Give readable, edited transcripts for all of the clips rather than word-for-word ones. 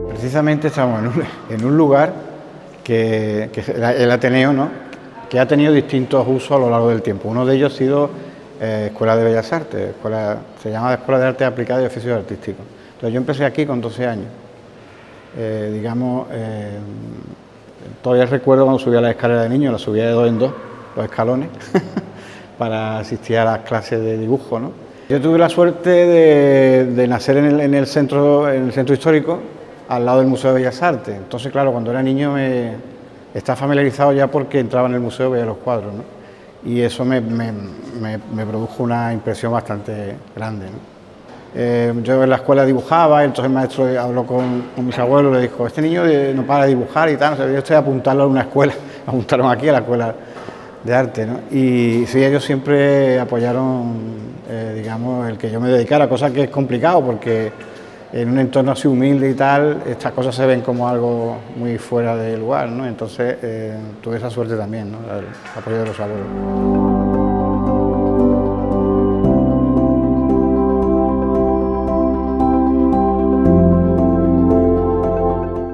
Precisamente estamos en un lugar que es el Ateneo, ¿no?, que ha tenido distintos usos a lo largo del tiempo. Uno de ellos ha sido Escuela de Bellas Artes, se llama Escuela de Artes Aplicadas y Oficios Artísticos. Entonces yo empecé aquí con 12 años. Todavía recuerdo cuando subía la escalera de niño, la subía de 2 en 2, los escalones, para asistir a las clases de dibujo, ¿no? Yo tuve la suerte de nacer en el centro histórico, al lado del Museo de Bellas Artes. Entonces, claro, cuando era niño estaba familiarizado ya porque entraba en el museo y veía los cuadros, ¿no? Y eso me produjo una impresión bastante grande, ¿no? Yo en la escuela dibujaba, y entonces el maestro habló con mis abuelos, le dijo: este niño no para de dibujar y tal, o sea, yo estoy a apuntarlo a una escuela, apuntaron aquí a la escuela de arte, ¿no? Y sí, ellos siempre apoyaron, digamos, el que yo me dedicara, cosa que es complicado porque en un entorno así humilde y tal, estas cosas se ven como algo muy fuera de lugar, ¿no? Entonces tuve esa suerte también, ¿no?, el apoyo de los abuelos.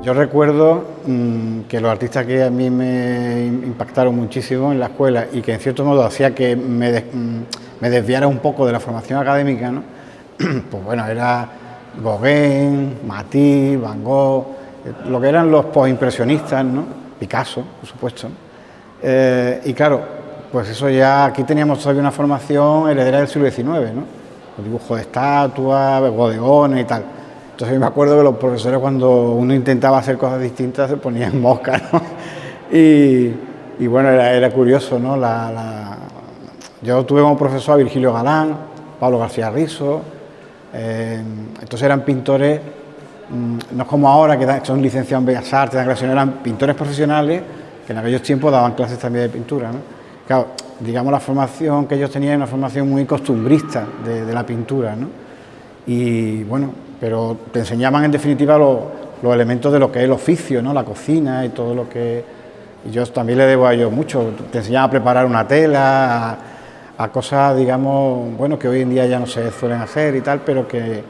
Yo recuerdo que los artistas que a mí me impactaron muchísimo en la escuela y que en cierto modo hacía que me desviara un poco de la formación académica, ¿no?, pues bueno, era Gauguin, Matisse, Van Gogh, lo que eran los postimpresionistas, ¿no?, Picasso, por supuesto. Y claro, pues eso ya, aquí teníamos todavía una formación heredera del siglo XIX, ¿no?, los dibujos de estatuas, bodegones y tal. Entonces me acuerdo que los profesores, cuando uno intentaba hacer cosas distintas, se ponían mosca, ¿no? Y bueno, era curioso, ¿no? Yo tuve como profesor a Virgilio Galán, Pablo García Rizo. Entonces eran pintores, no es como ahora que son licenciados en Bellas Artes, eran pintores profesionales que en aquellos tiempos daban clases también de pintura, ¿no? Claro, digamos, la formación que ellos tenían era una formación muy costumbrista de la pintura, ¿no? Y bueno, pero te enseñaban en definitiva los elementos de lo que es el oficio, ¿no?, la cocina y todo lo que... Y yo también le debo a ellos mucho, te enseñaban a preparar una tela, a cosas, digamos, bueno, que hoy en día ya no se suelen hacer y tal, pero que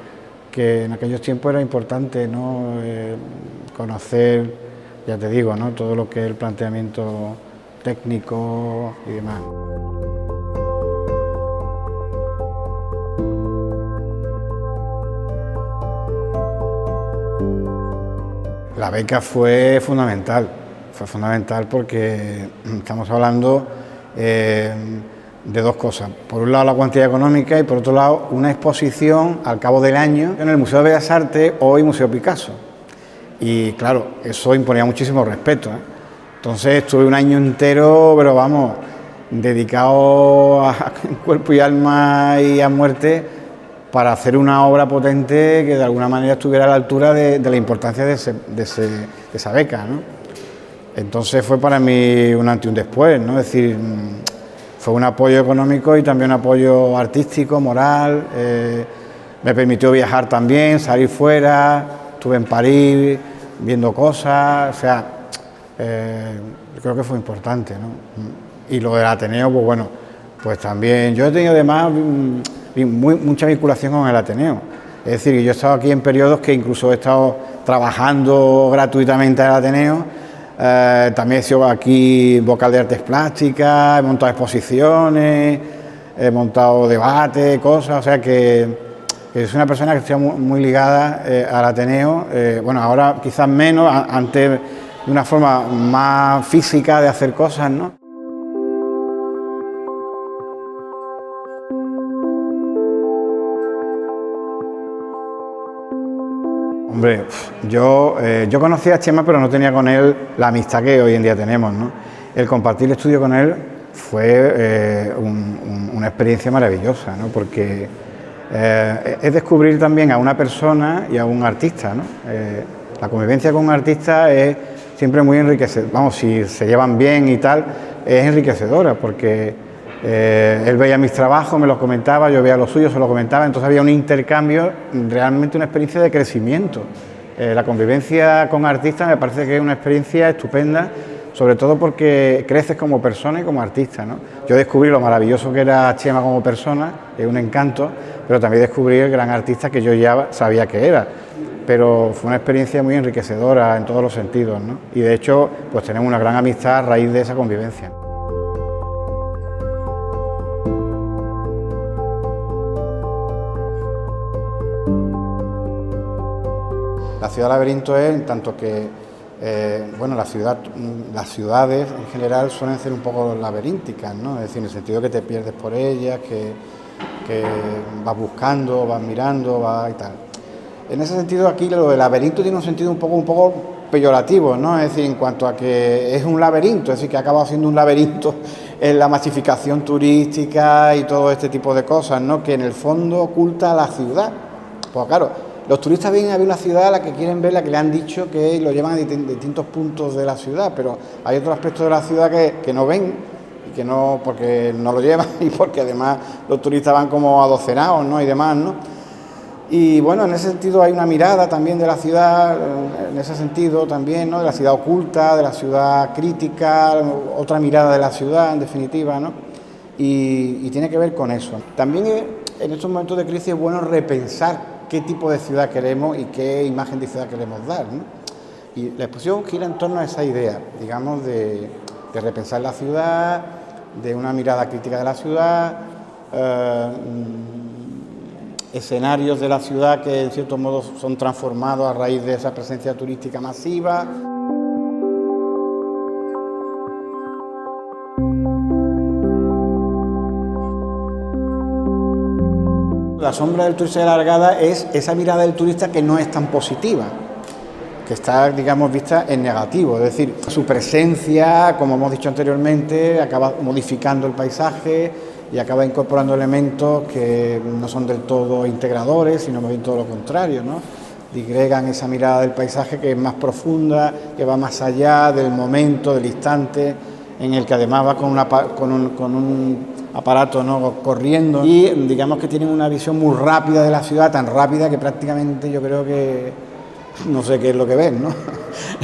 en aquellos tiempos era importante, ¿no?, conocer, ya te digo, ¿no?, todo lo que es el planteamiento técnico y demás. La beca fue fundamental porque estamos hablando de dos cosas. Por un lado, la cuantía económica y por otro lado, una exposición al cabo del año en el Museo de Bellas Artes, hoy Museo Picasso. Y claro, eso imponía muchísimo respeto, ¿eh? Entonces estuve un año entero, pero vamos, dedicado a cuerpo y alma y a muerte para hacer una obra potente que de alguna manera estuviera a la altura de la importancia de esa beca, ¿no? Entonces fue para mí un antes y un después, ¿no? Es decir, fue un apoyo económico y también un apoyo artístico, moral. Me permitió viajar también, salir fuera, estuve en París viendo cosas, o sea, creo que fue importante, ¿no? Y lo del Ateneo, pues bueno, pues también, yo he tenido además mucha vinculación con el Ateneo. Es decir, que yo he estado aquí en periodos que incluso he estado trabajando gratuitamente en el Ateneo. También he sido aquí vocal de artes plásticas, he montado exposiciones, he montado debates, cosas, o sea que soy una persona que está muy ligada al Ateneo. Bueno, ahora quizás menos, antes de una forma más física de hacer cosas, ¿no? Hombre, yo conocía a Chema, pero no tenía con él la amistad que hoy en día tenemos, ¿no? el compartir el estudio con él fue una experiencia maravillosa, ¿no? Porque es descubrir también a una persona y a un artista, ¿no? La convivencia con un artista es siempre muy enriquecedora, vamos, si se llevan bien y tal, es enriquecedora, porque él veía mis trabajos, me los comentaba, yo veía los suyos, se los comentaba, entonces había un intercambio, realmente una experiencia de crecimiento. La convivencia con artistas me parece que es una experiencia estupenda, sobre todo porque creces como persona y como artista, ¿no? Yo descubrí lo maravilloso que era Chema como persona, es un encanto, pero también descubrí el gran artista que yo ya sabía que era. Pero fue una experiencia muy enriquecedora en todos los sentidos, ¿no? Y de hecho, pues tenemos una gran amistad a raíz de esa convivencia. La ciudad laberinto es en tanto que, bueno, las ciudades en general suelen ser un poco laberínticas, ¿no? Es decir, en el sentido que te pierdes por ellas, que vas buscando, vas mirando, vas y tal. En ese sentido aquí lo del laberinto tiene un sentido un poco peyorativo, ¿no? Es decir, en cuanto a que es un laberinto, es decir, que ha acabado siendo un laberinto en la masificación turística y todo este tipo de cosas, ¿no? Que en el fondo oculta la ciudad. Pues claro, los turistas vienen a ver una ciudad a la que quieren ver, la que le han dicho que lo llevan a distintos puntos de la ciudad, pero hay otros aspectos de la ciudad que no ven, y que no, porque no lo llevan y porque además los turistas van como adocenados, ¿no? Y demás, ¿no? Y bueno, en ese sentido hay una mirada también de la ciudad, en ese sentido también, ¿no? De la ciudad oculta, de la ciudad crítica, otra mirada de la ciudad, en definitiva, ¿no? Y tiene que ver con eso. También en estos momentos de crisis es bueno repensar qué tipo de ciudad queremos y qué imagen de ciudad queremos dar, ¿no? Y la exposición gira en torno a esa idea, digamos, de repensar la ciudad, de una mirada crítica de la ciudad, escenarios de la ciudad que en cierto modo son transformados a raíz de esa presencia turística masiva. La sombra del turista alargada es esa mirada del turista que no es tan positiva, que está, digamos, vista en negativo, es decir, su presencia, como hemos dicho anteriormente, acaba modificando el paisaje y acaba incorporando elementos que no son del todo integradores, sino más bien todo lo contrario, ¿no? Digregan esa mirada del paisaje que es más profunda, que va más allá del momento, del instante, en el que además va con un aparato, ¿no? Corriendo, y digamos que tienen una visión muy rápida de la ciudad, tan rápida que prácticamente yo creo que no sé qué es lo que ven, ¿no?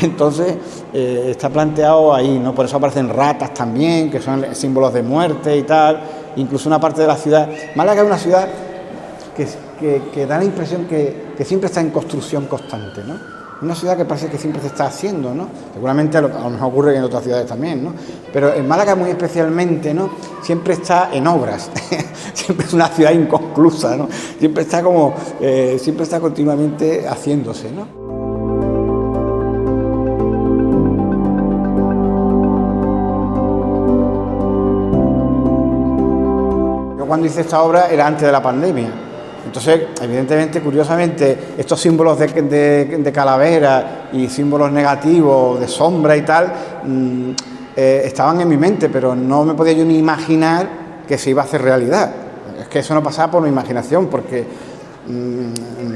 Entonces está planteado ahí, ¿no? Por eso aparecen ratas también, que son símbolos de muerte y tal. Incluso una parte de la ciudad. Málaga es una ciudad que da la impresión que siempre está en construcción constante, ¿no? Una ciudad que parece que siempre se está haciendo, ¿no? Seguramente a lo mejor ocurre en otras ciudades también, ¿no? Pero en Málaga muy especialmente, ¿no? Siempre está en obras, siempre es una ciudad inconclusa, ¿no? Siempre está continuamente haciéndose, ¿no? Cuando hice esta obra era antes de la pandemia. Entonces, evidentemente, curiosamente, estos símbolos de calavera y símbolos negativos, de sombra y tal, estaban en mi mente, pero no me podía yo ni imaginar que se iba a hacer realidad. Es que eso no pasaba por mi imaginación, porque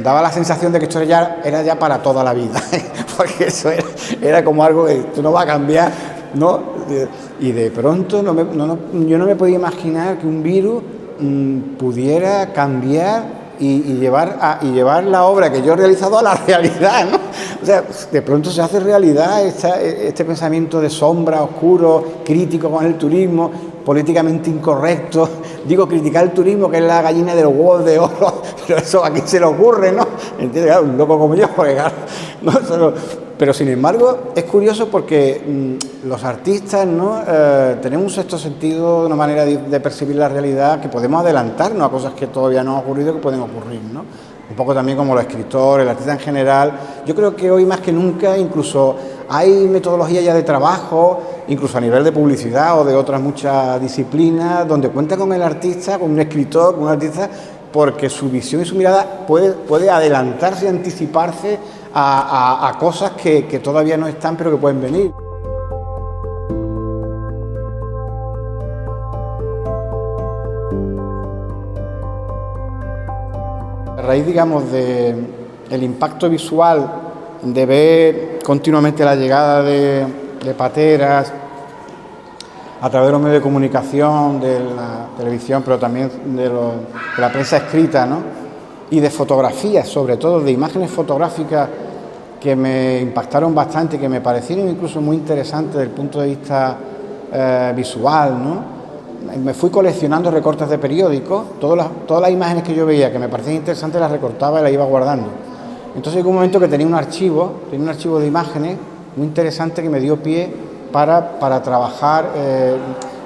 daba la sensación de que esto era ya para toda la vida, porque eso era como algo que esto no va a cambiar, ¿no? Y de pronto yo no me podía imaginar que un virus pudiera cambiar y llevar la obra que yo he realizado a la realidad, ¿no? O sea, de pronto se hace realidad este pensamiento de sombra, oscuro, crítico con el turismo, políticamente incorrecto. Digo, criticar el turismo, que es la gallina de los huevos de oro, pero eso a quién se le ocurre, ¿no? ¿Entiendes? Claro, un loco como yo, porque claro, no, pero sin embargo es curioso porque los artistas, ¿no? Tenemos un sexto sentido, una manera de percibir la realidad que podemos adelantarnos a cosas que todavía no han ocurrido y que pueden ocurrir, ¿no? Un poco también como los escritores, el artista en general. Yo creo que hoy más que nunca incluso hay metodologías ya de trabajo, incluso a nivel de publicidad o de otras muchas disciplinas, donde cuenta con el artista, con un escritor, con un artista, porque su visión y su mirada puede adelantarse y anticiparse a cosas que todavía no están, pero que pueden venir. A raíz, digamos, del impacto visual, de ver continuamente la llegada de pateras a través de los medios de comunicación, de la televisión, pero también de la prensa escrita, ¿no? Y de fotografías, sobre todo, de imágenes fotográficas que me impactaron bastante, que me parecieron incluso muy interesantes desde el punto de vista visual, ¿no? Me fui coleccionando recortes de periódicos, todas las imágenes que yo veía que me parecían interesantes las recortaba y las iba guardando. Entonces llegó un momento que tenía un archivo de imágenes muy interesante que me dio pie para trabajar,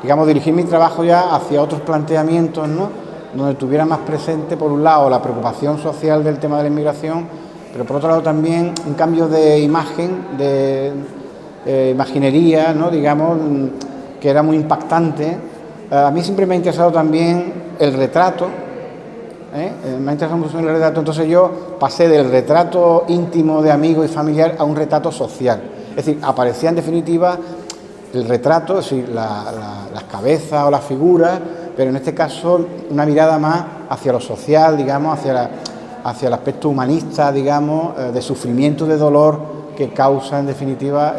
digamos, dirigir mi trabajo ya hacia otros planteamientos, ¿no? Donde tuviera más presente, por un lado, la preocupación social del tema de la inmigración, pero por otro lado también un cambio de imagen, de imaginería, ¿no? Digamos, que era muy impactante. A mí siempre me ha interesado también el retrato, me ha interesado mucho el retrato, entonces yo pasé del retrato íntimo de amigo y familiar a un retrato social. Es decir, aparecía en definitiva el retrato, es decir, las cabezas o las figuras, pero en este caso una mirada más hacia lo social, digamos, hacia el aspecto humanista, digamos, de sufrimiento, de dolor que causa en definitiva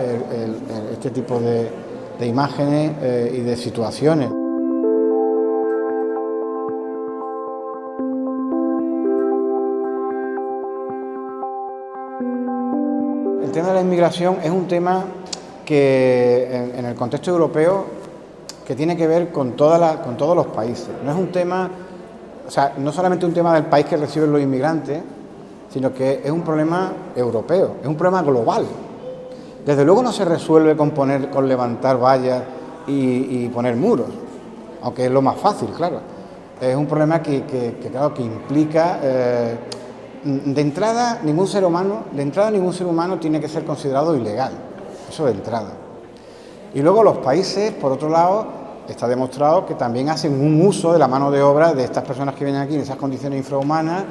este tipo de imágenes y de situaciones. El tema de la inmigración es un tema que en el contexto europeo que tiene que ver con todos los países. No es un tema, o sea, no solamente un tema del país que reciben los inmigrantes, sino que es un problema europeo, es un problema global. Desde luego no se resuelve con levantar vallas y poner muros, aunque es lo más fácil, claro. Es un problema que implica... De entrada, ningún ser humano tiene que ser considerado ilegal, eso de entrada. Y luego los países, por otro lado, está demostrado que también hacen un uso de la mano de obra de estas personas que vienen aquí en esas condiciones infrahumanas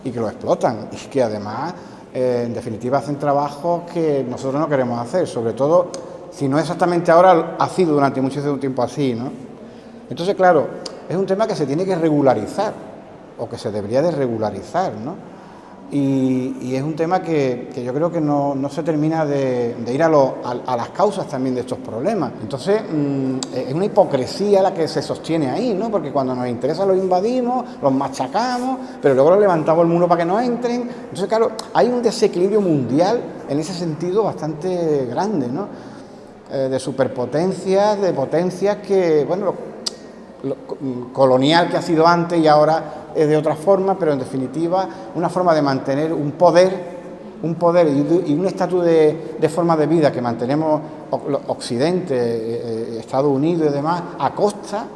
y que lo explotan y que además, en definitiva, hacen trabajos que nosotros no queremos hacer, sobre todo si no exactamente ahora, ha sido durante muchísimo tiempo así, ¿no? Entonces, claro, es un tema que se tiene que regularizar o que se debería de regularizar, ¿no? Y es un tema que yo creo que no se termina de ir a las causas también de estos problemas. Entonces, es una hipocresía la que se sostiene ahí, ¿no? Porque cuando nos interesa los invadimos, los machacamos, pero luego los levantamos el muro para que no entren. Entonces, claro, hay un desequilibrio mundial en ese sentido bastante grande, ¿no? De superpotencias, de potencias que, bueno, colonial que ha sido antes y ahora es de otra forma, pero en definitiva una forma de mantener un poder y un estatus de forma de vida que mantenemos Occidente, Estados Unidos y demás, a costa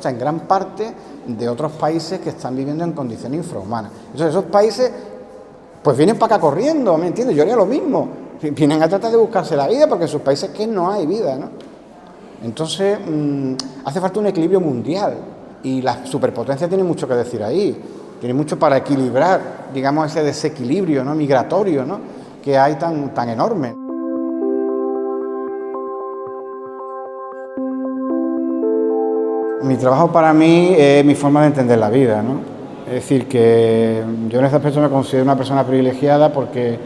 en gran parte de otros países que están viviendo en condiciones infrahumanas. Entonces esos países pues vienen para acá corriendo, ¿me entiendes? Yo haría lo mismo, vienen a tratar de buscarse la vida porque en sus países que no hay vida, ¿no? Entonces, hace falta un equilibrio mundial y la superpotencia tiene mucho que decir ahí, tiene mucho para equilibrar, digamos, ese desequilibrio, ¿no? Migratorio, ¿no? Que hay tan enorme. Mi trabajo para mí es mi forma de entender la vida, ¿no? Es decir, que yo en ese aspecto me considero una persona privilegiada porque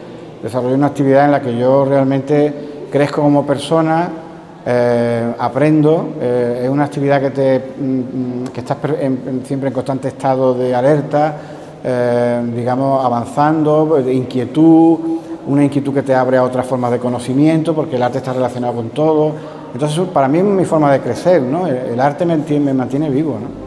desarrollo una actividad en la que yo realmente crezco como persona. Aprendo, es una actividad que estás siempre en constante estado de alerta, digamos, avanzando, de inquietud, una inquietud que te abre a otras formas de conocimiento, porque el arte está relacionado con todo. Entonces, para mí es mi forma de crecer, ¿no? El arte me mantiene vivo, ¿no?